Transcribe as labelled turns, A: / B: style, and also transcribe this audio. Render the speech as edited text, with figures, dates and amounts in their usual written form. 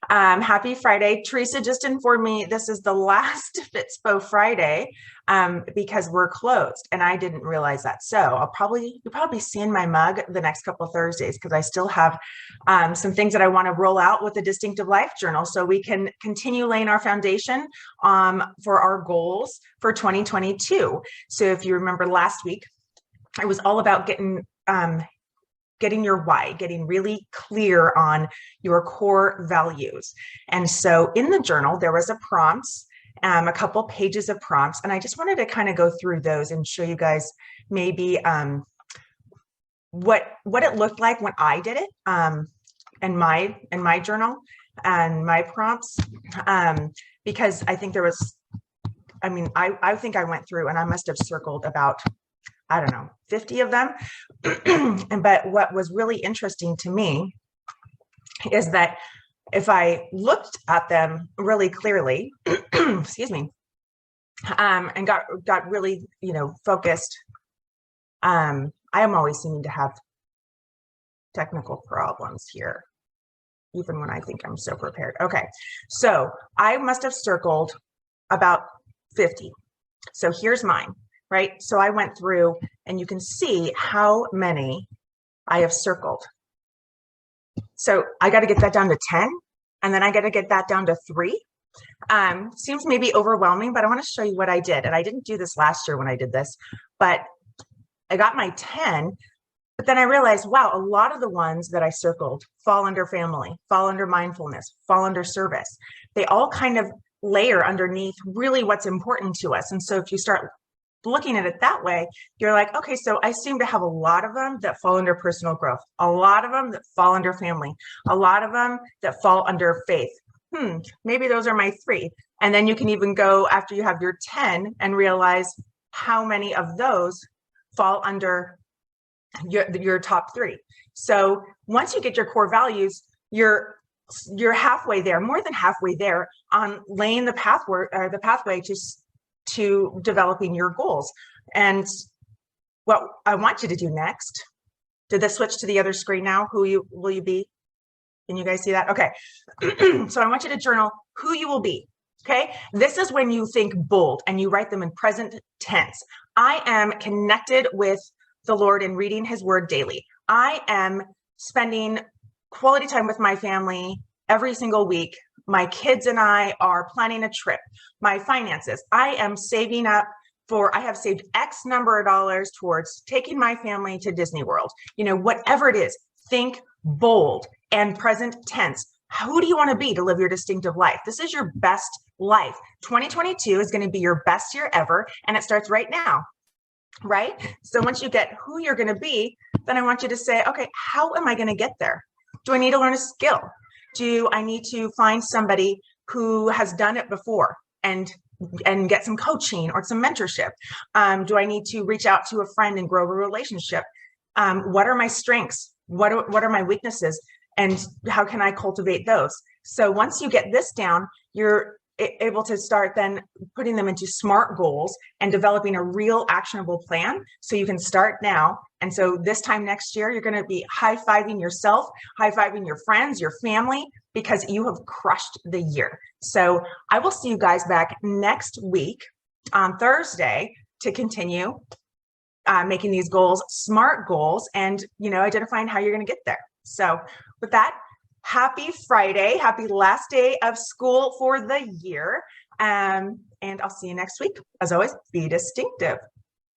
A: Happy Friday. Teresa just informed me this is the last Fitspo Friday because we're closed, and I didn't realize that. So you'll probably see in my mug the next couple of Thursdays because I still have some things that I want to roll out with the Distinctive Life Journal so we can continue laying our foundation for our goals for 2022. So if you remember last week, it was all about getting your why, getting really clear on your core values. And so in the journal, there was a a couple pages of prompts, and I just wanted to kind of go through those and show you guys maybe what it looked like when I did it in my journal and my prompts, because I think I think I went through and I must have circled about, I don't know, 50 of them. But what was really interesting to me is that if I looked at them really clearly, excuse me, and got really, focused, I am always seeming to have technical problems here, even when I think I'm so prepared. Okay, so I must have circled about 50. So here's mine. Right? So I went through and you can see how many I have circled. So I got to get that down to 10, and then I got to get that down to 3. Seems maybe overwhelming, but I want to show you what I did. And I didn't do this last year when I did this, but I got my 10, but then I realized, wow, a lot of the ones that I circled fall under family, fall under mindfulness, fall under service. They all kind of layer underneath really what's important to us. And so if you start looking at it that way, you're like, okay, so I seem to have a lot of them that fall under personal growth, a lot of them that fall under family, a lot of them that fall under faith. Maybe those are my 3. And then you can even go after you have your 10 and realize how many of those fall under your top 3. So once you get your core values, you're halfway there, more than halfway there on laying the pathway to developing your goals. And what I want you to do next, did this switch to the other screen now? Will you be? Can you guys see that? Okay. So I want you to journal who you will be. Okay. This is when you think bold and you write them in present tense. I am connected with the Lord and reading his word daily. I am spending quality time with my family every single week. My kids and I are planning a trip. My finances, I am saving up I have saved X number of dollars towards taking my family to Disney World. Whatever it is, think bold and present tense. Who do you want to be to live your distinctive life? This is your best life. 2022 is going to be your best year ever, and it starts right now, right? So once you get who you're going to be, then I want you to say, okay, how am I going to get there? Do I need to learn a skill? Do I need to find somebody who has done it before and get some coaching or some mentorship? Do I need to reach out to a friend and grow a relationship? What are my strengths? What are my weaknesses? And how can I cultivate those? So once you get this down, you're able to start then putting them into SMART goals and developing a real actionable plan so you can start now. And so this time next year, you're going to be high-fiving yourself, high-fiving your friends, your family, because you have crushed the year. So I will see you guys back next week on Thursday to continue making these goals SMART goals and, identifying how you're going to get there. So with that, happy Friday, happy last day of school for the year. And I'll see you next week. As always, be distinctive.